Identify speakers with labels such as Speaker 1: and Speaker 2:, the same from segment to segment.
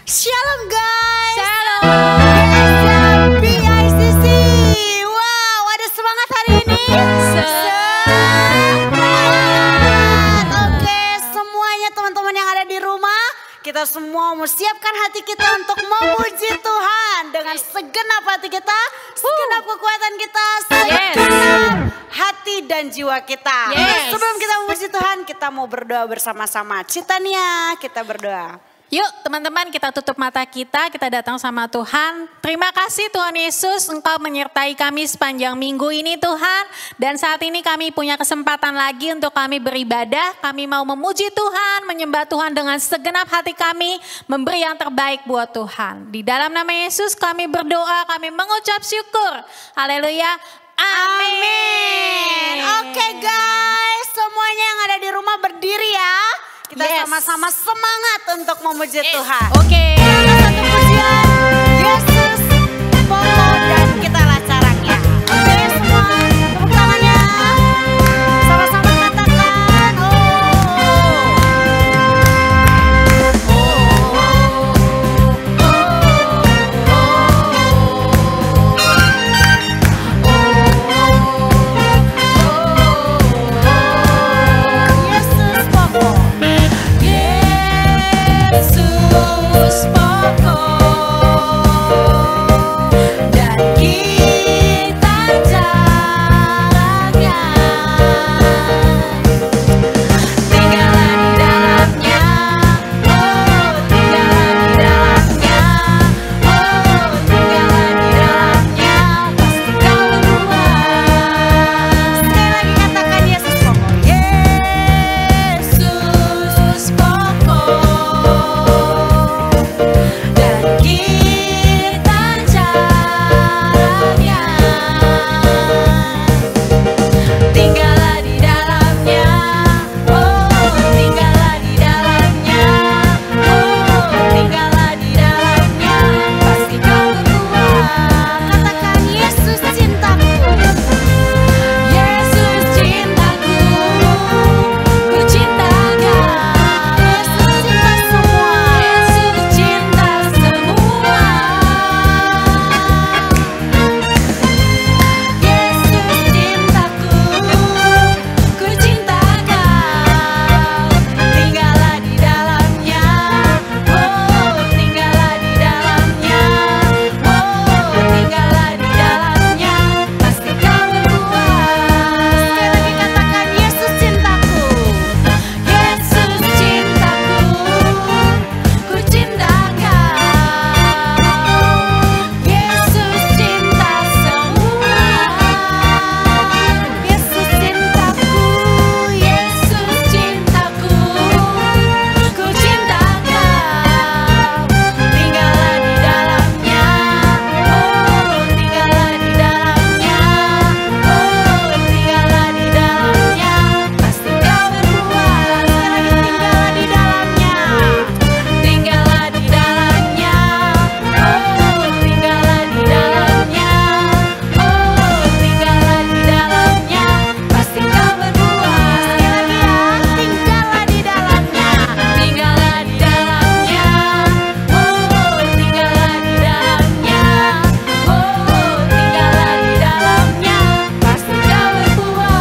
Speaker 1: Shalom guys.
Speaker 2: Shalom.
Speaker 1: BICC. Wow, ada semangat hari ini. Semangat. Oke, semuanya teman-teman yang ada di rumah, kita semua mau siapkan hati kita untuk memuji Tuhan dengan segenap hati kita, segenap kekuatan kita, segenap hati dan jiwa kita.
Speaker 2: Yes.
Speaker 1: Sebelum kita memuji Tuhan, kita mau berdoa bersama-sama. Citania, kita berdoa.
Speaker 2: Yuk teman-teman, kita tutup mata kita datang sama Tuhan. Terima kasih Tuhan Yesus, Engkau menyertai kami sepanjang minggu ini Tuhan. Dan saat ini kami punya kesempatan lagi untuk kami beribadah. Kami mau memuji Tuhan, menyembah Tuhan dengan segenap hati kami. Memberi yang terbaik buat Tuhan. Di dalam nama Yesus kami berdoa, kami mengucap syukur. Haleluya. Amin.
Speaker 1: Oke guys, semuanya yang ada di rumah berdiri ya. Kita sama-sama semangat untuk memuji Tuhan.
Speaker 2: Oke.
Speaker 1: Satu pujian, Yesus pokok dan kitalah caranya. Oke semua, tepuk tangannya. Sama-sama katakan, Yesus pokok.
Speaker 2: Yesus pokok dan kita jalannya, tinggallah di dalamnya, oh tinggallah di dalamnya, oh tinggallah di dalamnya, pasti kau berbuat.
Speaker 1: Sekali lagi katakan Yesus pokok.
Speaker 2: Yesus pokok dan kita caranya, tinggallah di dalamnya, oh tinggallah di dalamnya, oh tinggallah di dalamnya, pasti kau berbuat.
Speaker 1: Katakan Yesus cintaku.
Speaker 2: Yesus cintaku, ku cinta Kau.
Speaker 1: Yesus cinta semua.
Speaker 2: Yesus cinta semua. Yesus cintaku, ku cinta Kau. Tinggallah di dalamnya, oh tinggallah di dalamnya, oh tinggallah di dalamnya, pasti Kau berbuat.
Speaker 1: Sekali lagi katakan Yesus cintaku.
Speaker 2: Yesus cintaku, ku cinta Kau. Yesus cinta semua.
Speaker 1: Yesus cintaku.
Speaker 2: Yesus cintaku, ku cinta Kau. Tinggallah di dalamnya, oh tinggallah di dalamnya, oh tinggallah di dalamnya, pasti Kau berbuat.
Speaker 1: Sekali lagi tinggallah di dalamnya.
Speaker 2: Tinggallah di dalamnya, oh tinggallah di dalamnya, oh tinggallah di dalamnya, pasti Kau berbuat.
Speaker 1: Sekali lagi ya, tinggallah di dalamnya.
Speaker 2: Tinggallah di dalamnya, oh tinggallah di dalamnya, oh tinggallah di dalamnya, pasti Kau berbuat.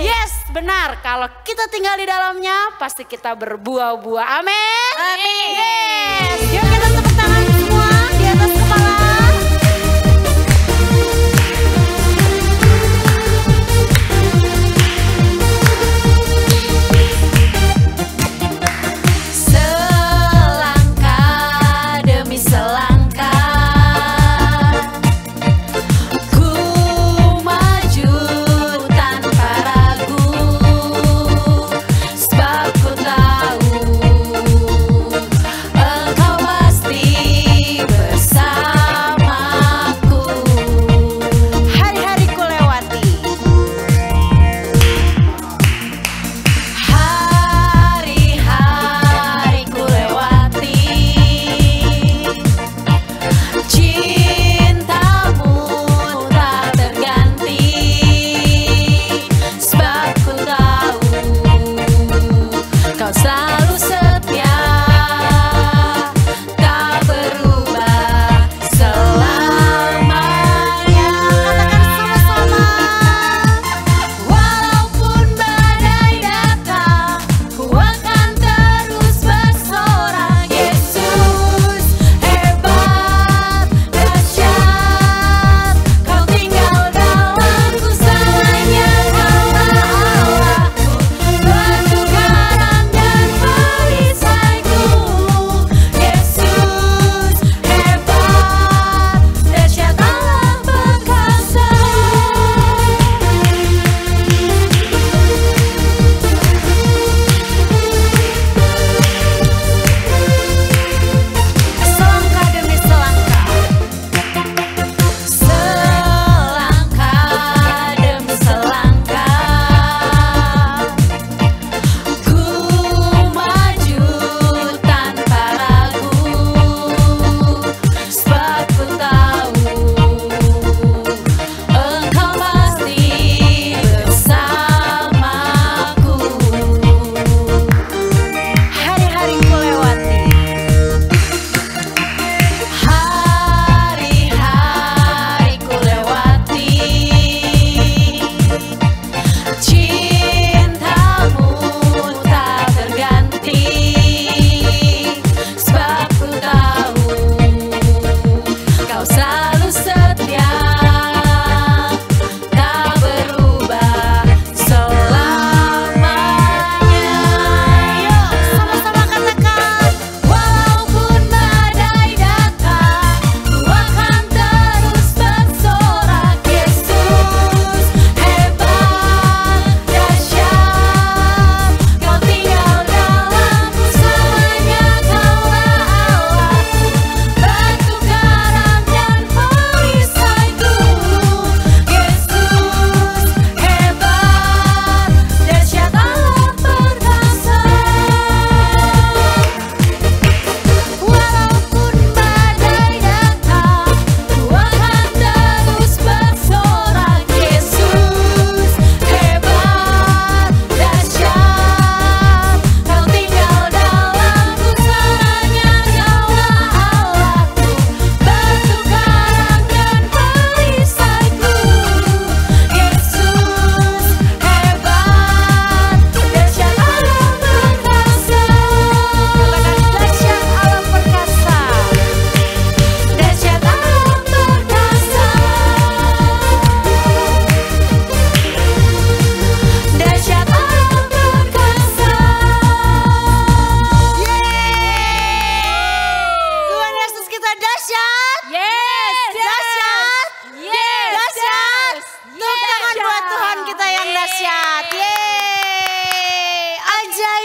Speaker 1: Yes, benar. Kalau kita tinggal di dalamnya, pasti kita berbuah-buah. Amin.
Speaker 2: Amin.
Speaker 1: Yes. Yuk kita tepuk tangan semua di atas kepala.
Speaker 2: Selangkah demi selangkah, ku maju tanpa ragu, sebab ku tahu Engkau pasti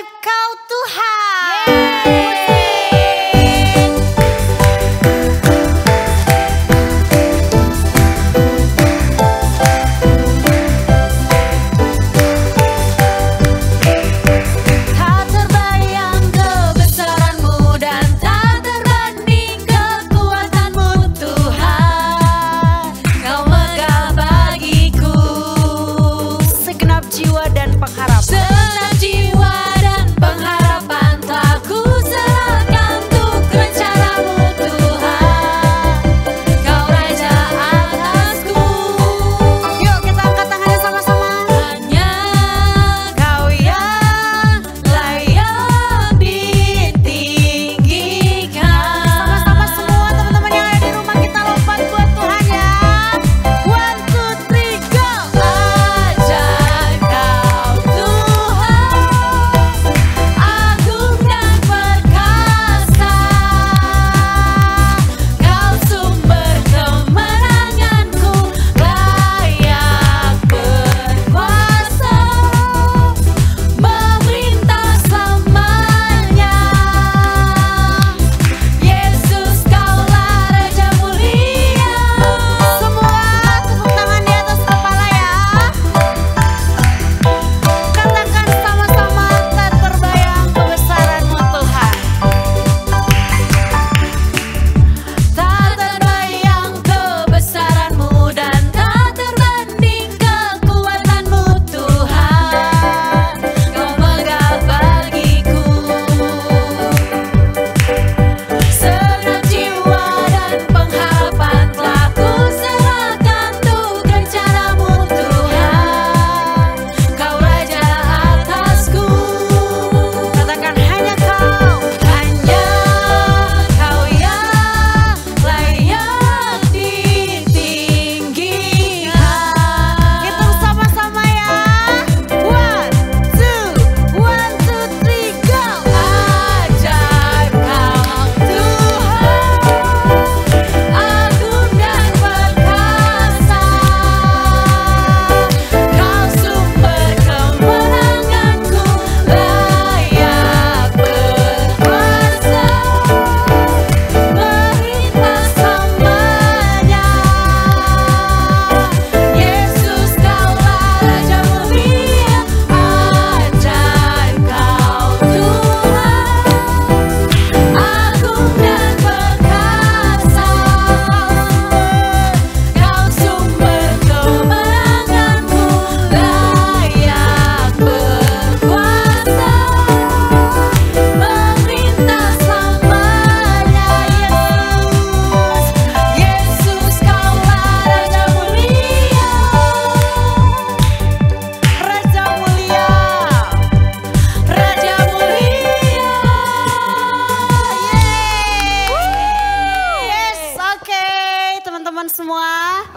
Speaker 1: ajaib Kau Tuhan.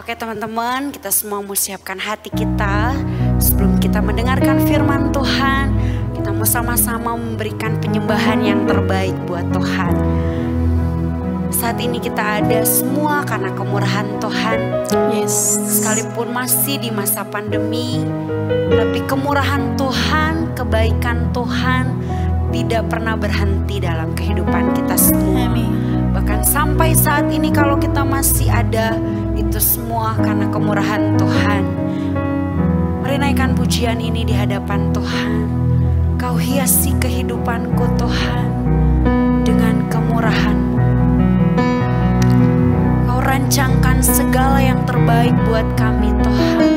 Speaker 1: Oke teman-teman, kita semua mau siapkan hati kita. Sebelum kita mendengarkan firman Tuhan, kita mau sama-sama memberikan penyembahan yang terbaik buat Tuhan. Saat ini kita ada semua karena kemurahan Tuhan.
Speaker 2: Yes.
Speaker 1: Sekalipun masih di masa pandemi, tapi kemurahan Tuhan, kebaikan Tuhan tidak pernah berhenti dalam kehidupan kita semua.
Speaker 2: Amin.
Speaker 1: Bahkan sampai saat ini kalau kita masih ada, itu semua karena kemurahan Tuhan. Mari naikkan pujian ini di hadapan Tuhan. Kau hiasi kehidupanku Tuhan dengan kemurahan-Mu. Kau rancangkan segala yang terbaik buat kami Tuhan.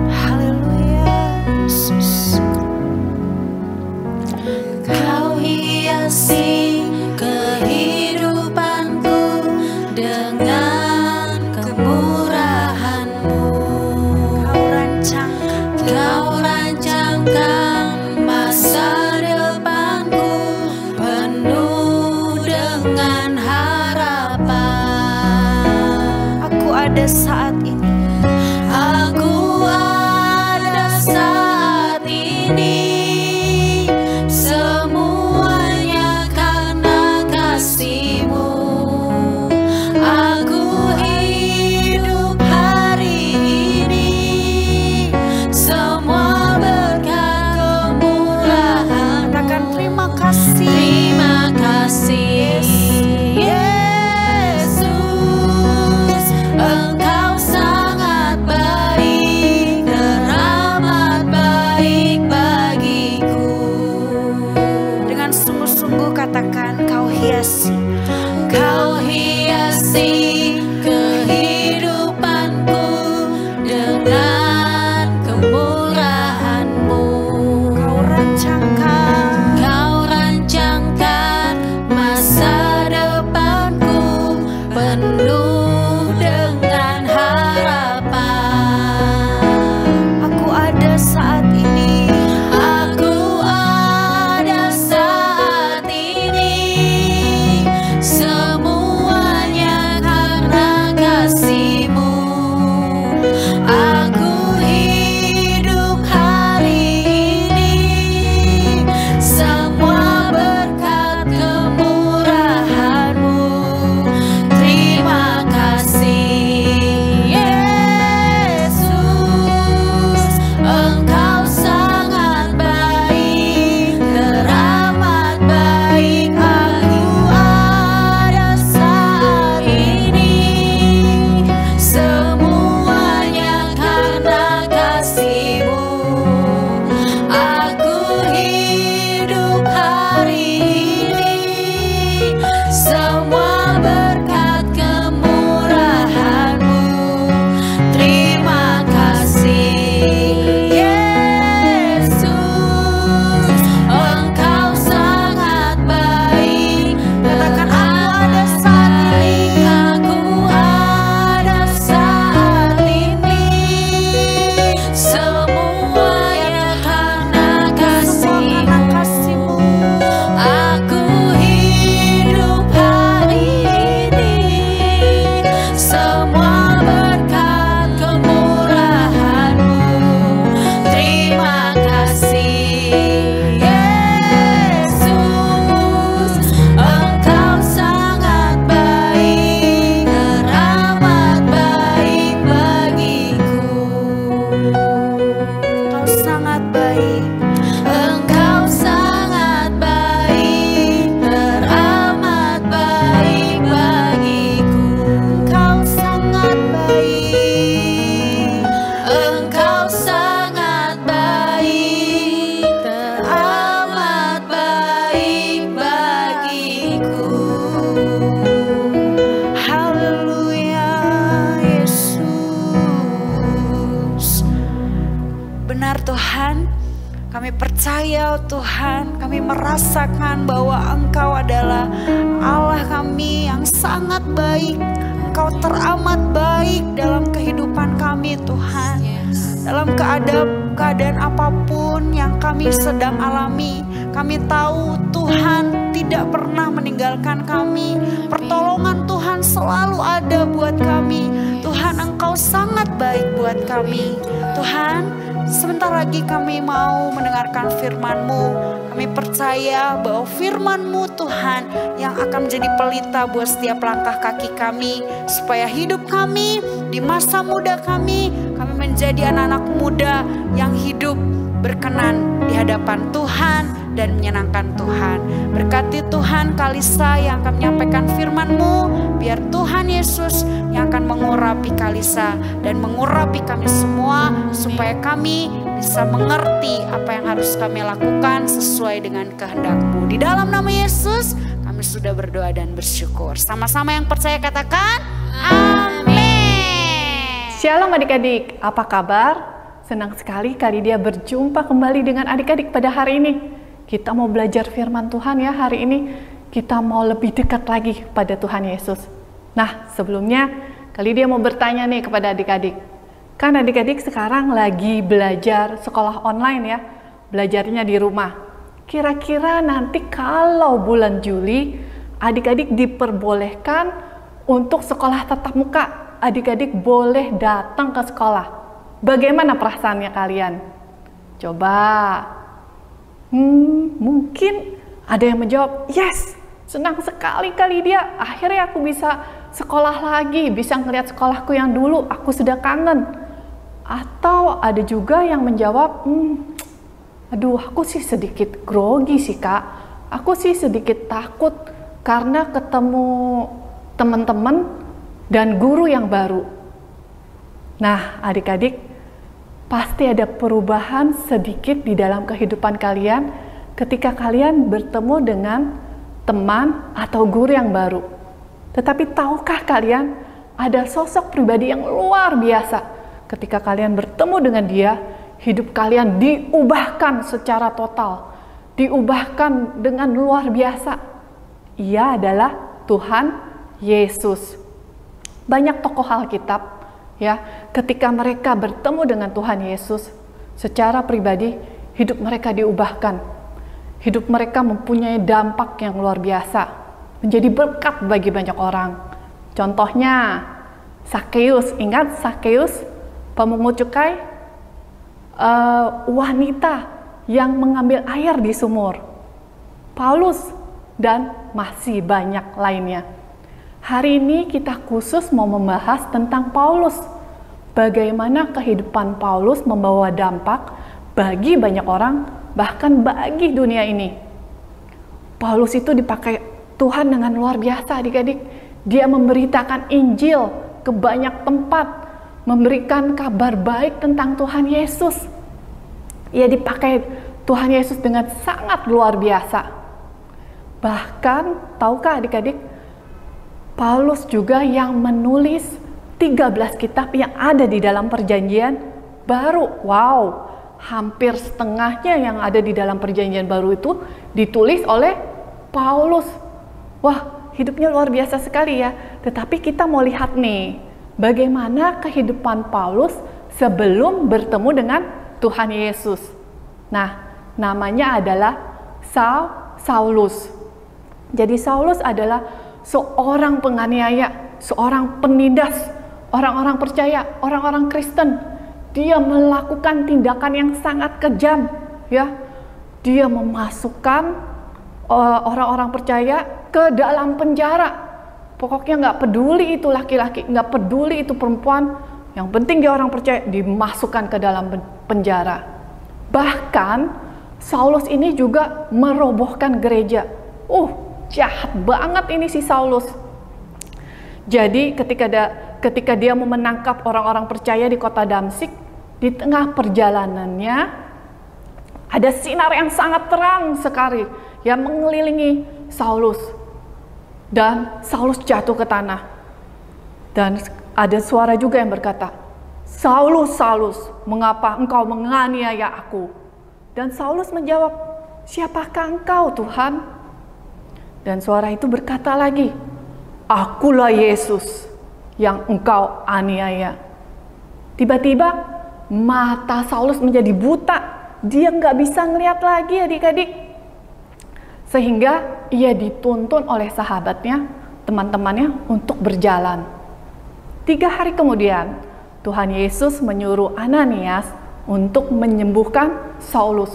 Speaker 1: Haleluya Yesus.
Speaker 2: Kau hiasi kehidupanku dengan kemurahan-Mu. Kau rancangkan masa depanku penuh dengan harapan.
Speaker 1: Aku ada saat ini percaya Tuhan, kami merasakan bahwa Engkau adalah Allah kami yang sangat baik. Engkau teramat baik dalam kehidupan kami Tuhan. Dalam keadaan apapun yang kami sedang alami, kami tahu Tuhan tidak pernah meninggalkan kami. Pertolongan Tuhan selalu ada buat kami. Tuhan, Engkau sangat baik buat kami. Tuhan, sebentar lagi kami mau mendengarkan firman-Mu. Kami percaya bahwa firman-Mu Tuhan yang akan menjadi pelita buat setiap langkah kaki kami. Supaya hidup kami di masa muda kami menjadi anak-anak muda yang hidup berkenan di hadapan Tuhan dan menyenangkan Tuhan. Berkati Tuhan Kalisa yang akan menyampaikan firman-Mu. Biar Tuhan Yesus yang akan mengurapi Kalisa dan mengurapi kami semua. Supaya kami bisa mengerti apa yang harus kami lakukan sesuai dengan kehendak-Mu. Di dalam nama Yesus kami sudah berdoa dan bersyukur. Sama-sama yang percaya katakan amin.
Speaker 3: Shalom adik-adik, apa kabar? Senang sekali dia berjumpa kembali dengan adik-adik pada hari ini. Kita mau belajar firman Tuhan ya hari ini. Kita mau lebih dekat lagi pada Tuhan Yesus. Nah, sebelumnya dia mau bertanya nih kepada adik-adik. Kan adik-adik sekarang lagi belajar sekolah online ya. Belajarnya di rumah. Kira-kira nanti kalau bulan Juli adik-adik diperbolehkan untuk sekolah tatap muka. Adik-adik boleh datang ke sekolah. Bagaimana perasaannya kalian? Coba. Mungkin ada yang menjawab, yes, senang sekali dia. Akhirnya aku bisa sekolah lagi, bisa ngeliat sekolahku yang dulu, aku sudah kangen. Atau ada juga yang menjawab, aduh aku sih sedikit grogi sih kak. Aku sih sedikit takut karena ketemu teman-teman dan guru yang baru. Nah, adik-adik, pasti ada perubahan sedikit di dalam kehidupan kalian ketika kalian bertemu dengan teman atau guru yang baru. Tetapi tahukah kalian ada sosok pribadi yang luar biasa ketika kalian bertemu dengan dia, hidup kalian diubahkan secara total, diubahkan dengan luar biasa. Ia adalah Tuhan Yesus. Banyak tokoh Alkitab ya, ketika mereka bertemu dengan Tuhan Yesus secara pribadi, hidup mereka diubahkan. Hidup mereka mempunyai dampak yang luar biasa, menjadi berkat bagi banyak orang. Contohnya Sakeus, ingat Sakeus, pemungut cukai, wanita yang mengambil air di sumur, Paulus, dan masih banyak lainnya. Hari ini kita khusus mau membahas tentang Paulus. Bagaimana kehidupan Paulus membawa dampak bagi banyak orang, bahkan bagi dunia ini. Paulus itu dipakai Tuhan dengan luar biasa adik-adik. Dia memberitakan Injil ke banyak tempat, memberikan kabar baik tentang Tuhan Yesus. Ia dipakai Tuhan Yesus dengan sangat luar biasa. Bahkan, tahukah adik-adik, Paulus juga yang menulis 13 kitab yang ada di dalam perjanjian baru. Wow, hampir setengahnya yang ada di dalam perjanjian baru itu ditulis oleh Paulus. Wah, hidupnya luar biasa sekali ya. Tetapi kita mau lihat nih, bagaimana kehidupan Paulus sebelum bertemu dengan Tuhan Yesus. Nah, namanya adalah Saulus. Jadi Saulus adalah seorang penganiaya, seorang penindas orang-orang percaya, orang-orang Kristen. Dia melakukan tindakan yang sangat kejam, ya. Dia memasukkan orang-orang percaya ke dalam penjara. Pokoknya nggak peduli itu laki-laki, nggak peduli itu perempuan. Yang penting dia orang percaya, dimasukkan ke dalam penjara. Bahkan Saulus ini juga merobohkan gereja. Jahat banget ini si Saulus. Jadi ketika dia mau menangkap orang-orang percaya di kota Damsyik, di tengah perjalanannya ada sinar yang sangat terang sekali yang mengelilingi Saulus. Dan Saulus jatuh ke tanah. Dan ada suara juga yang berkata, Saulus, Saulus, mengapa engkau menganiaya aku? Dan Saulus menjawab, "Siapakah engkau, Tuhan?" Dan suara itu berkata lagi, "Akulah Yesus yang engkau aniaya." Tiba-tiba mata Saulus menjadi buta. Dia nggak bisa ngelihat lagi, adik-adik. Sehingga ia dituntun oleh sahabatnya, teman-temannya untuk berjalan. 3 hari kemudian, Tuhan Yesus menyuruh Ananias untuk menyembuhkan Saulus.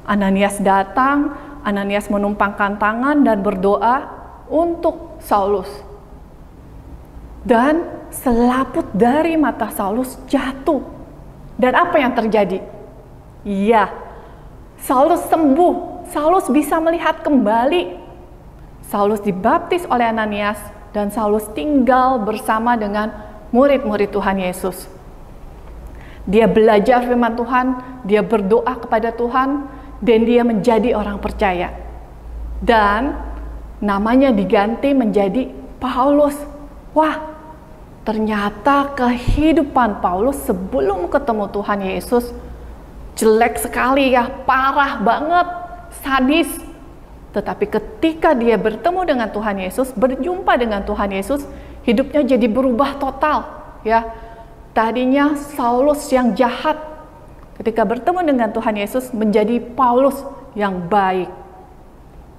Speaker 3: Ananias datang, Ananias menumpangkan tangan dan berdoa untuk Saulus. Dan selaput dari mata Saulus jatuh. Dan apa yang terjadi? Iya, Saulus sembuh. Saulus bisa melihat kembali. Saulus dibaptis oleh Ananias dan Saulus tinggal bersama dengan murid-murid Tuhan Yesus. Dia belajar firman Tuhan, dia berdoa kepada Tuhan, dan dia menjadi orang percaya. Dan namanya diganti menjadi Paulus. Wah, ternyata kehidupan Paulus sebelum ketemu Tuhan Yesus jelek sekali ya, parah banget, sadis. Tetapi ketika dia bertemu dengan Tuhan Yesus, berjumpa dengan Tuhan Yesus, hidupnya jadi berubah total ya. Tadinya Saulus yang jahat, ketika bertemu dengan Tuhan Yesus menjadi Paulus yang baik.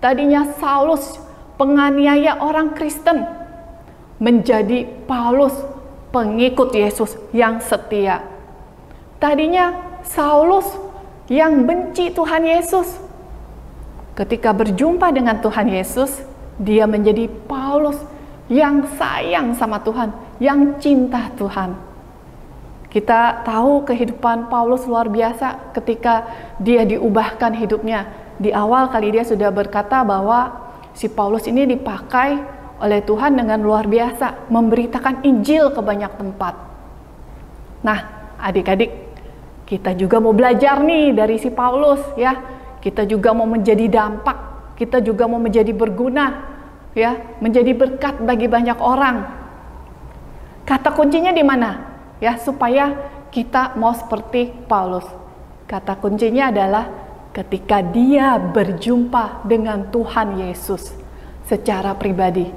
Speaker 3: Tadinya Saulus penganiaya orang Kristen, menjadi Paulus pengikut Yesus yang setia. Tadinya Saulus yang benci Tuhan Yesus, ketika berjumpa dengan Tuhan Yesus, dia menjadi Paulus yang sayang sama Tuhan, yang cinta Tuhan. Kita tahu kehidupan Paulus luar biasa ketika dia diubahkan hidupnya. Di awal kali dia sudah berkata bahwa si Paulus ini dipakai oleh Tuhan dengan luar biasa, memberitakan Injil ke banyak tempat. Nah, adik-adik, kita juga mau belajar nih dari si Paulus ya. Kita juga mau menjadi dampak, kita juga mau menjadi berguna ya, menjadi berkat bagi banyak orang. Kata kuncinya di mana? Ya, supaya kita mau seperti Paulus. Kata kuncinya adalah ketika dia berjumpa dengan Tuhan Yesus secara pribadi.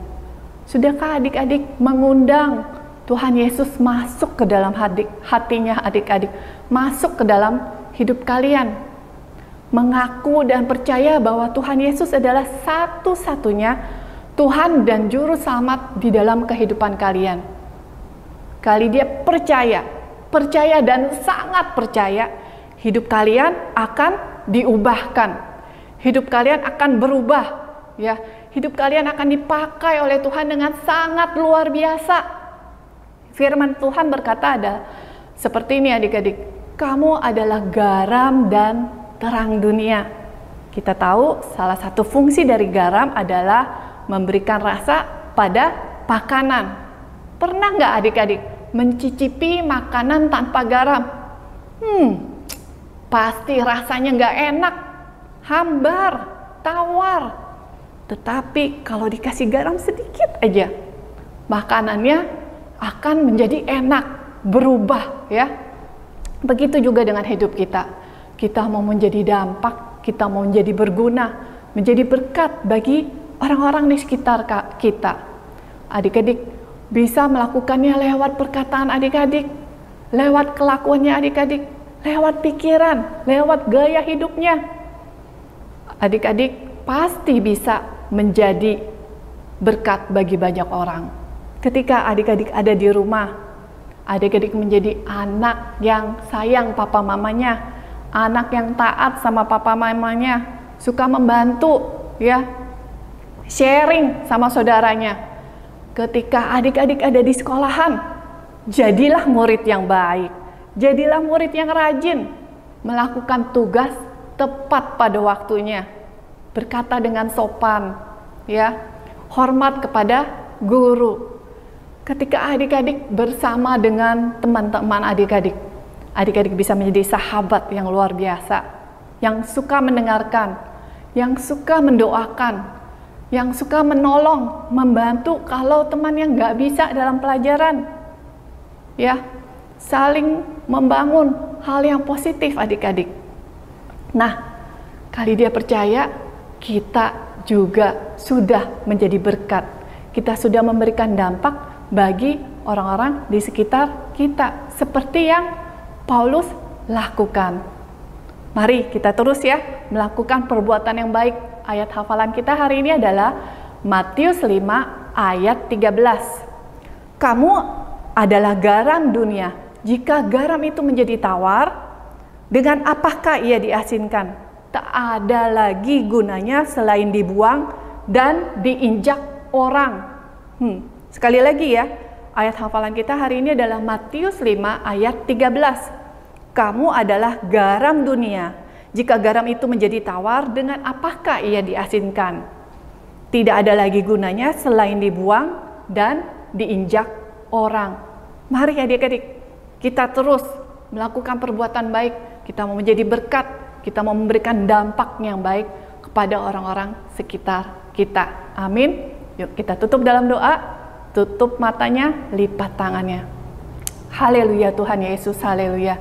Speaker 3: Sudahkah adik-adik mengundang Tuhan Yesus masuk ke dalam hatinya adik-adik, masuk ke dalam hidup kalian? Mengaku dan percaya bahwa Tuhan Yesus adalah satu-satunya Tuhan dan Juru Selamat di dalam kehidupan kalian. Kali dia percaya dan sangat percaya, hidup kalian akan diubahkan. Hidup kalian akan berubah, ya. Hidup kalian akan dipakai oleh Tuhan dengan sangat luar biasa. Firman Tuhan berkata ada seperti ini adik-adik, kamu adalah garam dan terang dunia. Kita tahu salah satu fungsi dari garam adalah memberikan rasa pada makanan. Pernah nggak adik-adik mencicipi makanan tanpa garam? Pasti rasanya nggak enak, hambar, tawar. Tetapi kalau dikasih garam sedikit aja, makanannya akan menjadi enak, berubah ya. Begitu juga dengan hidup kita. Kita mau menjadi dampak, kita mau menjadi berguna, menjadi berkat bagi orang-orang di sekitar kita. Adik-adik bisa melakukannya lewat perkataan adik-adik, lewat kelakuannya adik-adik, lewat pikiran, lewat gaya hidupnya. Adik-adik pasti bisa menjadi berkat bagi banyak orang. Ketika adik-adik ada di rumah, adik-adik menjadi anak yang sayang papa mamanya, anak yang taat sama papa mamanya, suka membantu ya, sharing sama saudaranya. Ketika adik-adik ada di sekolahan, jadilah murid yang baik, jadilah murid yang rajin, melakukan tugas tepat pada waktunya, berkata dengan sopan, ya, hormat kepada guru. Ketika adik-adik bersama dengan teman-teman adik-adik, adik-adik bisa menjadi sahabat yang luar biasa, yang suka mendengarkan, yang suka mendoakan, yang suka menolong, membantu kalau teman yang nggak bisa dalam pelajaran. Ya, saling membangun hal yang positif adik-adik. Nah, kali dia percaya, kita juga sudah menjadi berkat. Kita sudah memberikan dampak bagi orang-orang di sekitar kita, seperti yang Paulus lakukan. Mari kita terus ya melakukan perbuatan yang baik. Ayat hafalan kita hari ini adalah Matius 5 ayat 13. Kamu adalah garam dunia. Jika garam itu menjadi tawar, dengan apakah ia diasinkan? Tak ada lagi gunanya selain dibuang dan diinjak orang. Sekali lagi ya, ayat hafalan kita hari ini adalah Matius 5 ayat 13. Kamu adalah garam dunia. Jika garam itu menjadi tawar, dengan apakah ia diasinkan? Tidak ada lagi gunanya selain dibuang dan diinjak orang. Mari adik-adik, kita terus melakukan perbuatan baik. Kita mau menjadi berkat, kita mau memberikan dampak yang baik kepada orang-orang sekitar kita. Amin. Yuk kita tutup dalam doa, tutup matanya, lipat tangannya. Haleluya Tuhan Yesus, haleluya.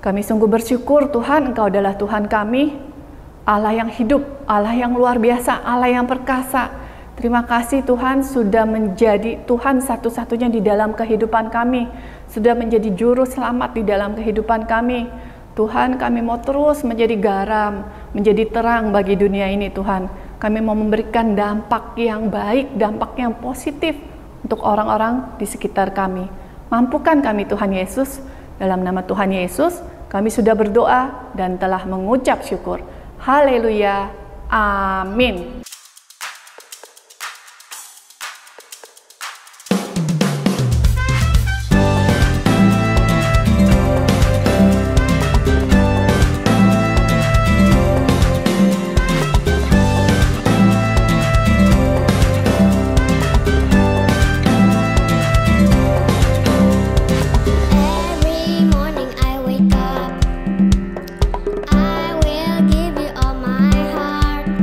Speaker 3: Kami sungguh bersyukur Tuhan, Engkau adalah Tuhan kami, Allah yang hidup, Allah yang luar biasa, Allah yang perkasa. Terima kasih Tuhan sudah menjadi Tuhan satu-satunya di dalam kehidupan kami, sudah menjadi juru selamat di dalam kehidupan kami. Tuhan, kami mau terus menjadi garam, menjadi terang bagi dunia ini Tuhan. Kami mau memberikan dampak yang baik, dampak yang positif untuk orang-orang di sekitar kami. Mampukan kami Tuhan Yesus. Dalam nama Tuhan Yesus, kami sudah berdoa dan telah mengucap syukur. Haleluya. Amin.
Speaker 4: I will give you all my heart.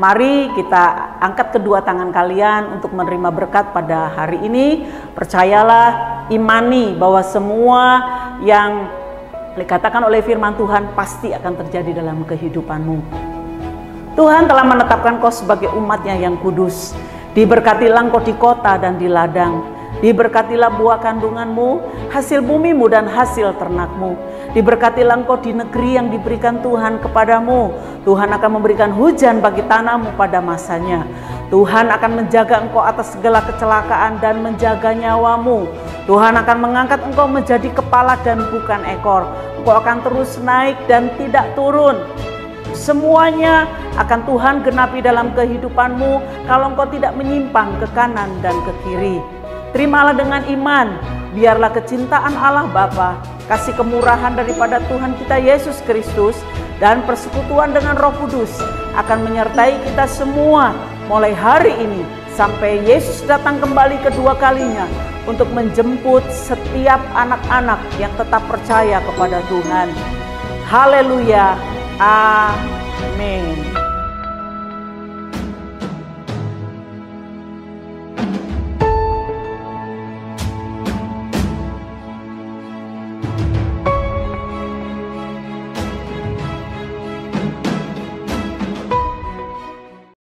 Speaker 4: Mari kita angkat kedua tangan kalian untuk menerima berkat pada hari ini. Percayalah, imani bahwa semua yang dikatakan oleh firman Tuhan pasti akan terjadi dalam kehidupanmu. Tuhan telah menetapkan kau sebagai umatnya yang kudus. Diberkatilah engkau di kota dan di ladang. Diberkatilah buah kandunganmu, hasil bumimu dan hasil ternakmu. Diberkatilah engkau di negeri yang diberikan Tuhan kepadamu. Tuhan akan memberikan hujan bagi tanahmu pada masanya. Tuhan akan menjaga engkau atas segala kecelakaan dan menjaga nyawamu. Tuhan akan mengangkat engkau menjadi kepala dan bukan ekor. Engkau akan terus naik dan tidak turun. Semuanya akan Tuhan genapi dalam kehidupanmu kalau engkau tidak menyimpang ke kanan dan ke kiri. Terimalah dengan iman, biarlah kecintaan Allah Bapa, kasih kemurahan daripada Tuhan kita Yesus Kristus, dan persekutuan dengan Roh Kudus akan menyertai kita semua mulai hari ini sampai Yesus datang kembali kedua kalinya untuk menjemput setiap anak-anak yang tetap percaya kepada Tuhan. Haleluya. Amin.